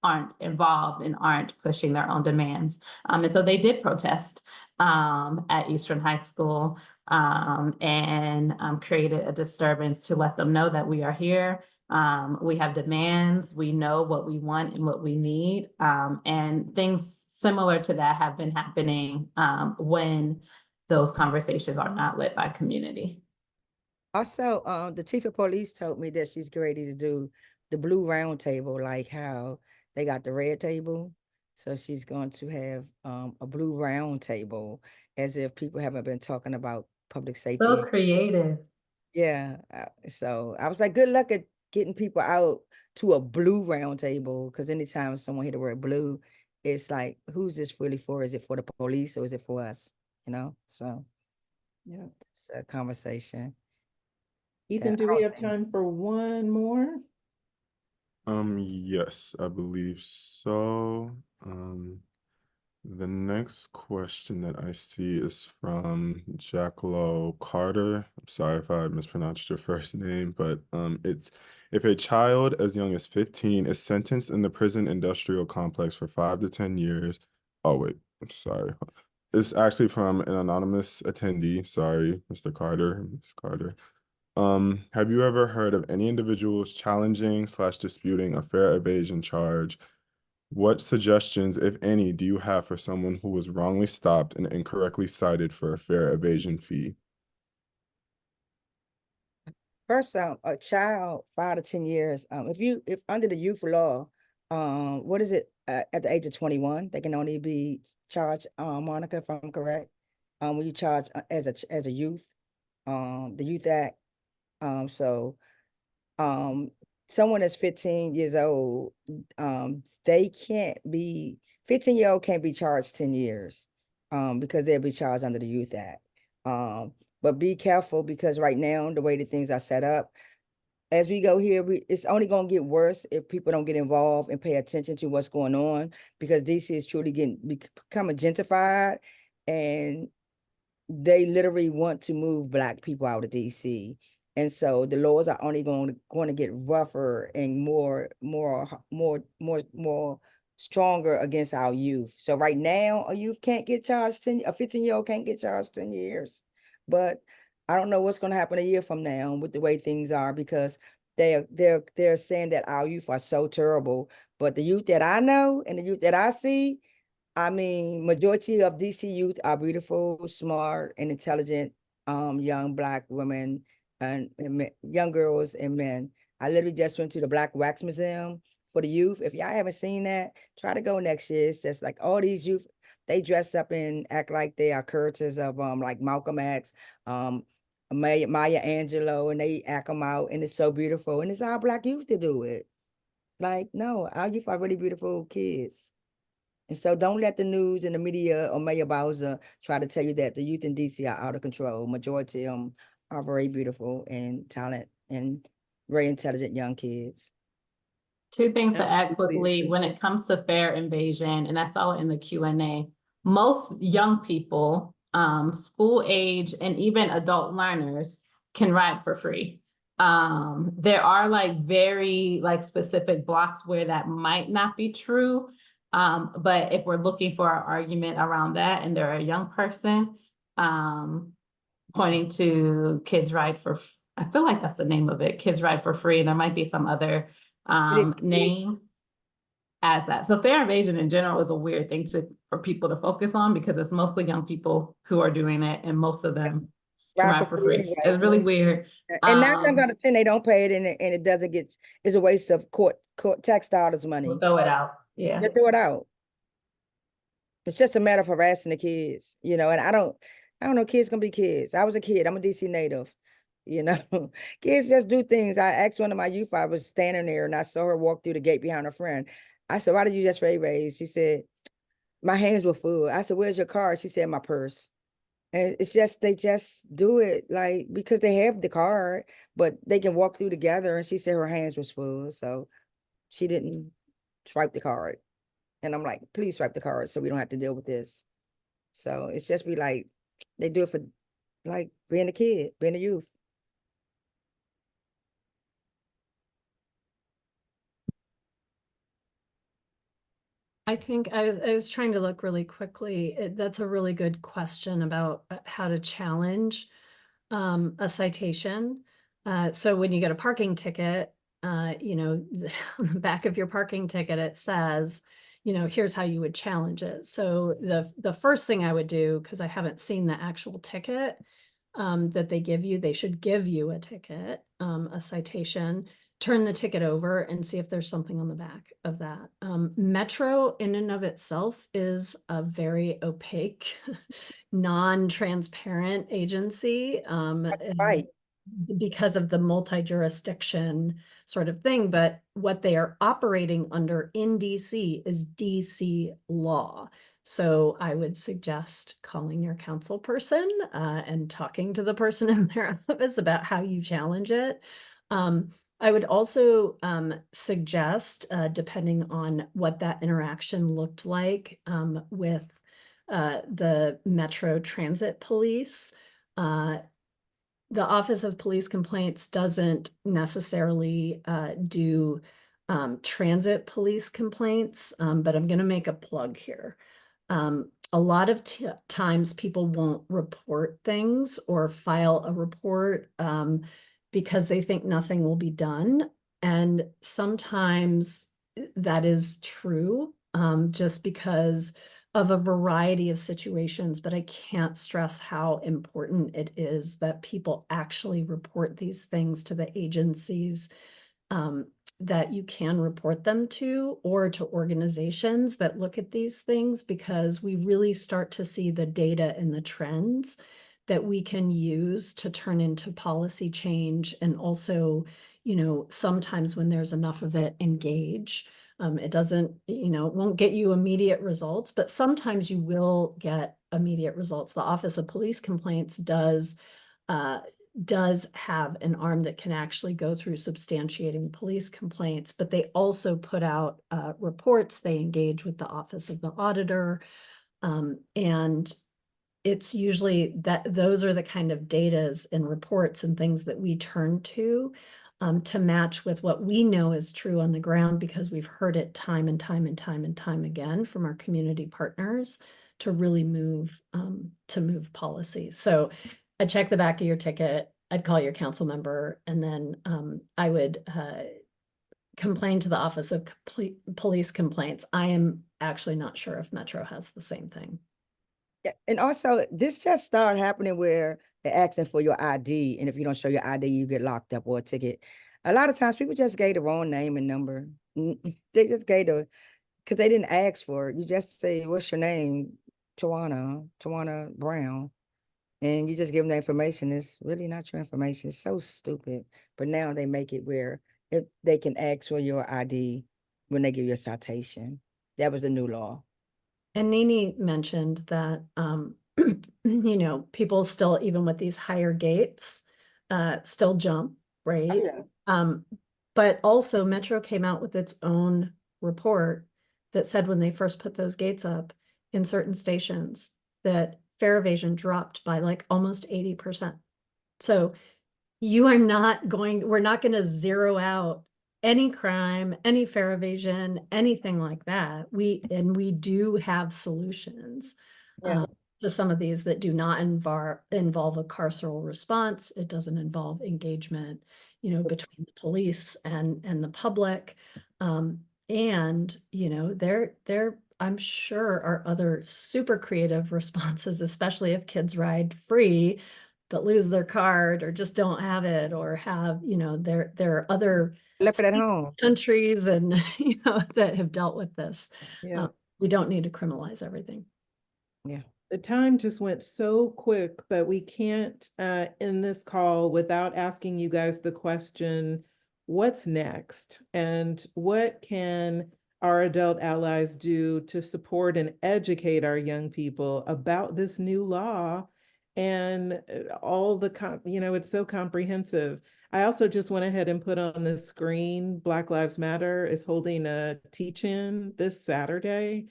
aren't involved and aren't pushing their own demands. And so they did protest at Eastern High School and created a disturbance to let them know that we are here. We have demands, we know what we want and what we need. And things similar to that have been happening when those conversations are not led by community. Also, the chief of police told me that she's ready to do the blue round table, like how they got the red table. So she's going to have a blue round table, as if people haven't been talking about public safety. So creative. Yeah. So I was like, good luck at getting people out to a blue round table, because anytime someone hear the word blue, it's like, who's this really for? Is it for the police or is it for us? You know? So Yeah. it's a conversation. Ethan, do we have time for one more? Yes, I believe so. The next question that I see is from Jacklo Carter. I'm sorry if I mispronounced your first name, but it's, if a child as young as 15 is sentenced in the prison industrial complex for 5 to 10 years. Oh wait, I'm sorry. It's actually from an anonymous attendee. Sorry, Mr. Carter, Ms. Carter. Have you ever heard of any individuals challenging / disputing a fare evasion charge? What suggestions, if any, do you have for someone who was wrongly stopped and incorrectly cited for a fare evasion fee? first, a child 5 to 10 years, if under the youth law, what is it, at the age of 21, they can only be charged, Monica, if I'm correct? When you charge as a youth, the Youth Act, so, someone that's 15 years old, they can't be, 15-year-old can't be charged 10 years, because they'll be charged under the Youth Act. But be careful, because right now, the way that things are set up, as we go here, it's only gonna get worse if people don't get involved and pay attention to what's going on, because DC is truly becoming gentrified, and they literally want to move Black people out of DC. And so the laws are only going to get rougher and more stronger against our youth. So right now, a youth can't get charged 10, a 15-year-old can't get charged 10 years. But I don't know what's going to happen a year from now with the way things are, because they're saying that our youth are so terrible. But the youth that I know and the youth that I see, I mean, majority of DC youth are beautiful, smart, and intelligent, young Black women and young girls and men. I literally just went to the Black Wax Museum for the youth. If y'all haven't seen that, try to go next year. It's just like all these youth, they dress up and act like they are characters of like Malcolm X, Maya Angelou, and they act them out, and it's so beautiful. And it's our Black youth to do it. Like, no, our youth are really beautiful kids. And so don't let the news and the media or Mayor Bowser try to tell you that the youth in DC are out of control. Majority of them are very beautiful and talented and very intelligent young kids. Two things to add Absolutely quickly agree. when it comes to fair invasion, and I saw it in the Q&A. Most young people, school age and even adult learners can ride for free. There are like very like specific blocks where that might not be true. But if we're looking for our argument around that and they're a young person, pointing to Kids Ride for, I feel like that's the name of it, Kids Ride for Free. There might be some other name as that. So fair invasion in general is a weird thing for people to focus on, because it's mostly young people who are doing it, and most of them ride for free. Anyway. It's really weird. And 9 times out of 10, they don't pay it, and it doesn't get, it's a waste of court tax dollars money. We'll throw it out. Yeah. They throw it out. It's just a matter of harassing the kids, and I don't know, kids gonna be kids. I was a kid, I'm a DC native, kids just do things. I asked one of my youth, I was standing there and I saw her walk through the gate behind her friend. I said, why did you just raise? She said, my hands were full. I said, where's your card? She said, my purse. And it's just, they just do it like, because they have the card, but they can walk through together. And she said her hands was full, so she didn't swipe the card. And I'm like, please swipe the card so we don't have to deal with this. So it's just be like, they do it for like being a kid, being a youth. I think I was trying to look really quickly. That's a really good question about how to challenge a citation. So when you get a parking ticket, on the back of your parking ticket, it says, here's how you would challenge it. So the first thing I would do, because I haven't seen the actual ticket that they give you, they should give you a ticket, a citation, turn the ticket over and see if there's something on the back of that. Metro in and of itself is a very opaque, non-transparent agency. Right. Because of the multi-jurisdiction sort of thing, but what they are operating under in DC is DC law. So I would suggest calling your council person and talking to the person in their office about how you challenge it. I would also suggest, depending on what that interaction looked like with the Metro Transit Police, the Office of Police Complaints doesn't necessarily do transit police complaints, but I'm going to make a plug here. A lot of times people won't report things or file a report because they think nothing will be done. And sometimes that is true, just because of a variety of situations, but I can't stress how important it is that people actually report these things to the agencies that you can report them to, or to organizations that look at these things, because we really start to see the data and the trends that we can use to turn into policy change. And also, you know, sometimes when there's enough of it, engage. It doesn't, you know, it won't get you immediate results, but sometimes you will get immediate results. The Office of Police Complaints does have an arm that can actually go through substantiating police complaints, but they also put out reports. They engage with the Office of the Auditor, and it's usually that those are the kind of datas and reports and things that we turn to match with what we know is true on the ground, because we've heard it time and time and time and time again from our community partners to really move policy. So I'd check the back of your ticket, I'd call your council member, and then I would complain to the Office of Police Complaints. I am actually not sure if Metro has the same thing. Yeah, and also this just started happening where they're asking for your ID, and if you don't show your ID, you get locked up or a ticket. A lot of times people just gave the wrong name and number. They just gave because they didn't ask for it. You just say, "What's your name?" Tawana Brown, and you just give them the information. It's really not your information. It's so stupid. But now they make it where if they can ask for your ID when they give you a citation. That was the new law. And Nini mentioned that, you know, people still, even with these higher gates, still jump, right? Yeah. But also Metro came out with its own report that said when they first put those gates up in certain stations, that fare evasion dropped by like almost 80%. So we're not going to zero out any crime, any fare evasion, anything like that. We do have solutions Yeah. to some of these that do not involve a carceral response. It doesn't involve engagement, you know, between the police and the public. And, you know, there I'm sure are other super creative responses, especially if kids ride free but lose their card or just don't have it, or have, you know, there are other Left it at home. countries and you know that have dealt with this. Yeah. We don't need to criminalize everything. Yeah. The time just went so quick, but we can't end this call without asking you guys the question, what's next? And what can our adult allies do to support and educate our young people about this new law and all the, you know, it's so comprehensive. I also just went ahead and put on the screen, Black Lives Matter is holding a teach-in this Saturday.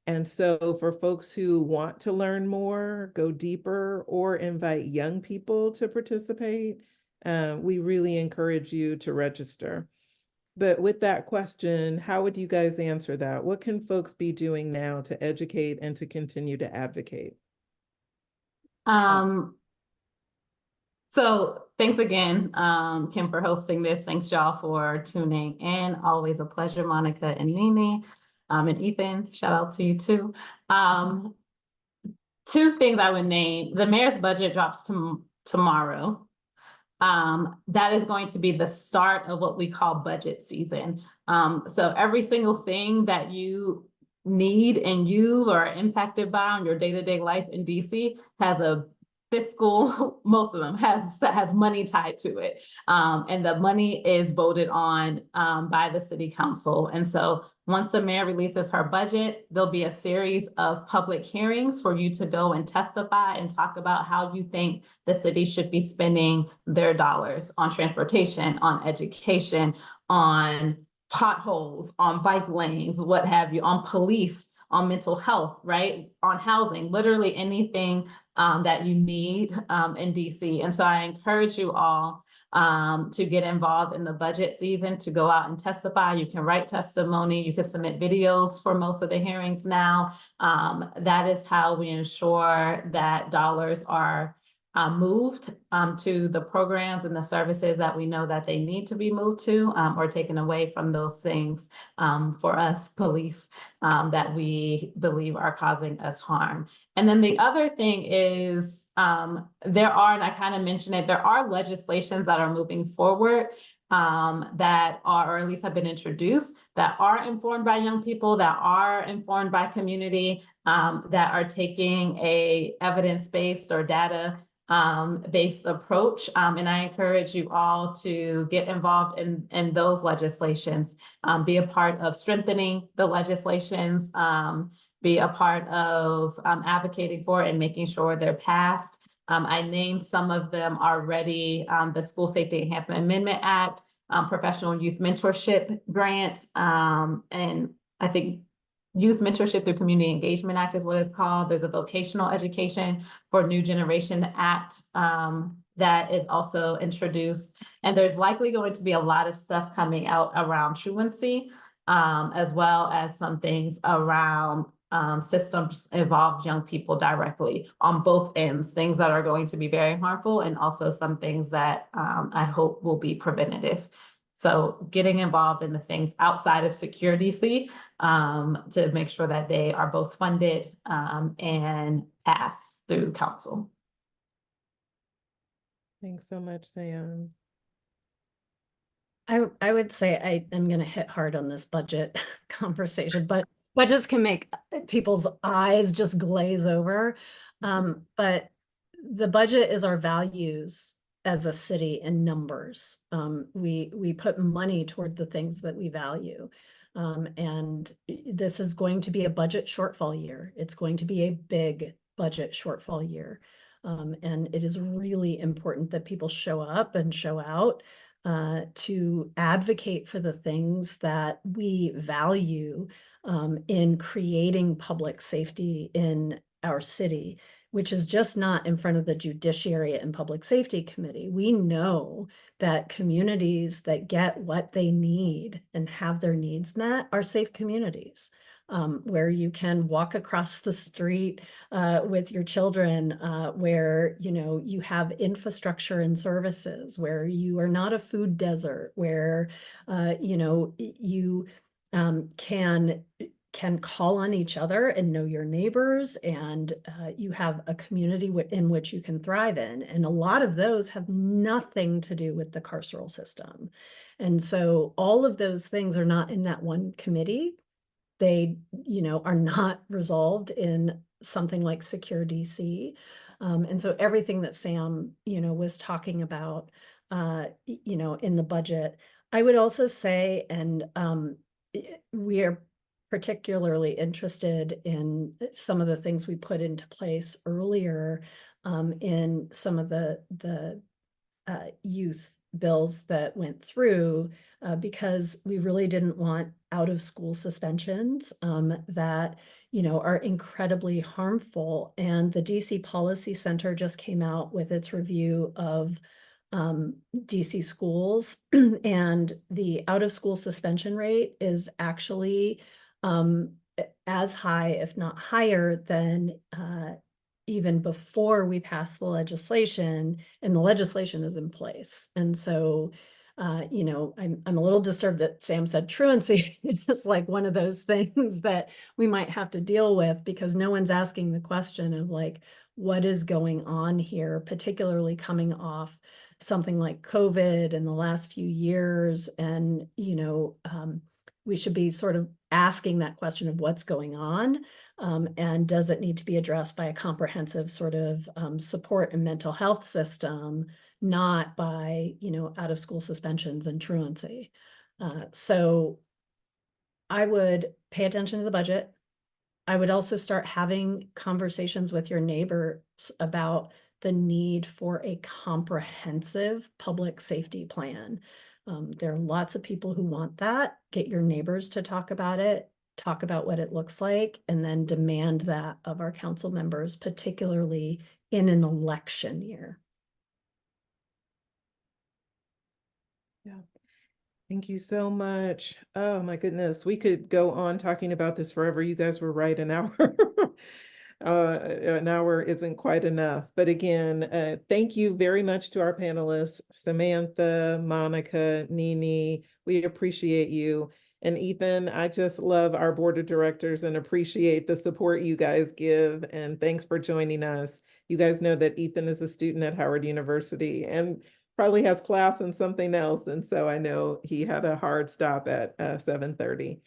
And so for folks who want to learn more, go deeper, or invite young people to participate, we really encourage you to register. But with that question, how would you guys answer that? What can folks be doing now to educate and to continue to advocate? So thanks again, Kim, for hosting this. Thanks y'all for tuning in. Always a pleasure, Monica and Nini. And Ethan, shout out to you too. Two things I would name. The mayor's budget drops tomorrow. That is going to be the start of what we call budget season. So every single thing that you need and use or are impacted by on your day-to-day life in DC has a fiscal, most of them has money tied to it. And the money is voted on by the city council. And so once the mayor releases her budget, there'll be a series of public hearings for you to go and testify and talk about how you think the city should be spending their dollars on transportation, on education, on potholes, on bike lanes, what have you, on police, on mental health, right? On housing, literally anything that you need in DC. And so I encourage you all to get involved in the budget season, to go out and testify. You can write testimony, you can submit videos for most of the hearings now. That is how we ensure that dollars are moved to the programs and the services that we know that they need to be moved to, or taken away from those things for us police that we believe are causing us harm. And then the other thing is there are, and I kind of mentioned it, there are legislations that are moving forward that are, or at least have been introduced, that are informed by young people, that are informed by community, that are taking a evidence-based or data based approach. And I encourage you all to get involved in those legislations, be a part of strengthening the legislations, be a part of advocating for it and making sure they're passed. I named some of them already, the School Safety Enhancement Amendment Act, Professional Youth Mentorship Grant, and I think Youth Mentorship through Community Engagement Act is what it's called. There's a Vocational Education for New Generation Act that is also introduced. And there's likely going to be a lot of stuff coming out around truancy, as well as some things around systems involve young people directly on both ends, things that are going to be very harmful and also some things that I hope will be preventative. So getting involved in the things outside of Secure DC to make sure that they are both funded and passed through council. Thanks so much, Sam. I would say I am going to hit hard on this budget conversation, but budgets can make people's eyes just glaze over. But the budget is our values as a city in numbers. We put money toward the things that we value. And this is going to be a budget shortfall year. It's going to be a big budget shortfall year. And it is really important that people show up and show out to advocate for the things that we value in creating public safety in our city, which is just not in front of the Judiciary and Public Safety Committee. We know that communities that get what they need and have their needs met are safe communities. Where you can walk across the street with your children, where you have infrastructure and services, where you are not a food desert, where you can call on each other and know your neighbors, and you have a community in which you can thrive in. And a lot of those have nothing to do with the carceral system. And so all of those things are not in that one committee. They, are not resolved in something like Secure DC. And so everything that Sam, was talking about, in the budget, I would also say, and we are particularly interested in some of the things we put into place earlier in some of the youth bills that went through, because we really didn't want out of school suspensions that are incredibly harmful. And the DC Policy Center just came out with its review of DC schools, and the out of school suspension rate is actually as high, if not higher, than even before we passed the legislation, and the legislation is in place. And so, I'm a little disturbed that Sam said truancy is like one of those things that we might have to deal with, because no one's asking the question of like, what is going on here, particularly coming off something like COVID in the last few years. And, we should be sort of asking that question of what's going on. And does it need to be addressed by a comprehensive sort of support and mental health system, not by, out of school suspensions and truancy. So I would pay attention to the budget. I would also start having conversations with your neighbors about the need for a comprehensive public safety plan. There are lots of people who want that. Get your neighbors to talk about it, talk about what it looks like, and then demand that of our council members, particularly in an election year. Yeah. Thank you so much. Oh my goodness. We could go on talking about this forever. You guys were right, an hour. An hour isn't quite enough. But again, thank you very much to our panelists, Samantha, Monica, Nini. We appreciate you. And Ethan, I just love our board of directors and appreciate the support you guys give. And thanks for joining us. You guys know that Ethan is a student at Howard University and probably has class in something else. And so I know he had a hard stop at 7:30.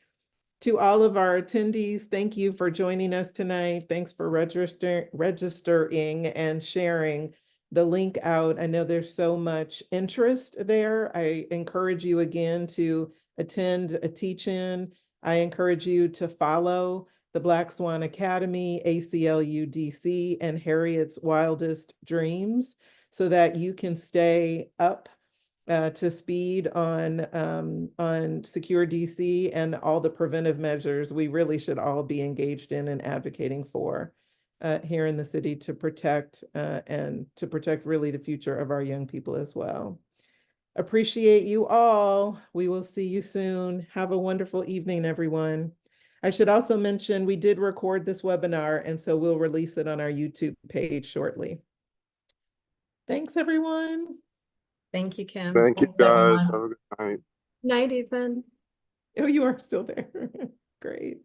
To all of our attendees, thank you for joining us tonight. Thanks for registering and sharing the link out. I know there's so much interest there. I encourage you again to attend a teach-in. I encourage you to follow the Black Swan Academy, ACLU DC, and Harriet's Wildest Dreams so that you can stay up to speed on Secure DC and all the preventive measures we really should all be engaged in and advocating for here in the city to protect and to protect really the future of our young people as well. Appreciate you all. We will see you soon. Have a wonderful evening, everyone. I should also mention we did record this webinar, and so we'll release it on our YouTube page shortly. Thanks, everyone. Thank you, Kim. Thank you, Thanks, guys. everyone. Have a good night. Night, Ethan. Oh, you are still there. Great.